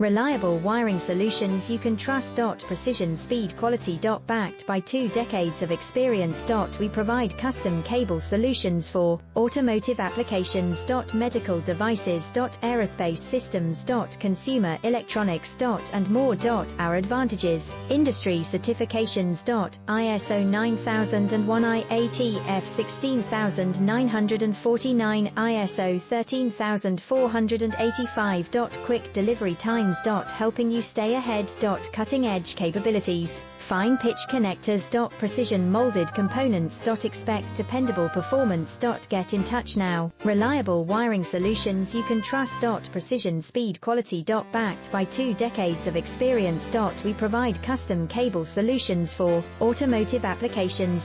Reliable wiring solutions you can trust. Precision, speed, quality. Backed by 2 decades of experience. We provide custom cable solutions for automotive applications. Medical devices. Aerospace systems. Consumer electronics. And more. Our advantages: industry certifications. ISO 9001, IATF 16949, ISO 13485. Quick delivery times. Helping you stay ahead. Cutting-edge capabilities. Fine pitch connectors. Precision molded components. Expect dependable performance. Get in touch now. Reliable wiring solutions you can trust. Precision, speed, quality. Backed by 2 decades of experience. We provide custom cable solutions for automotive applications.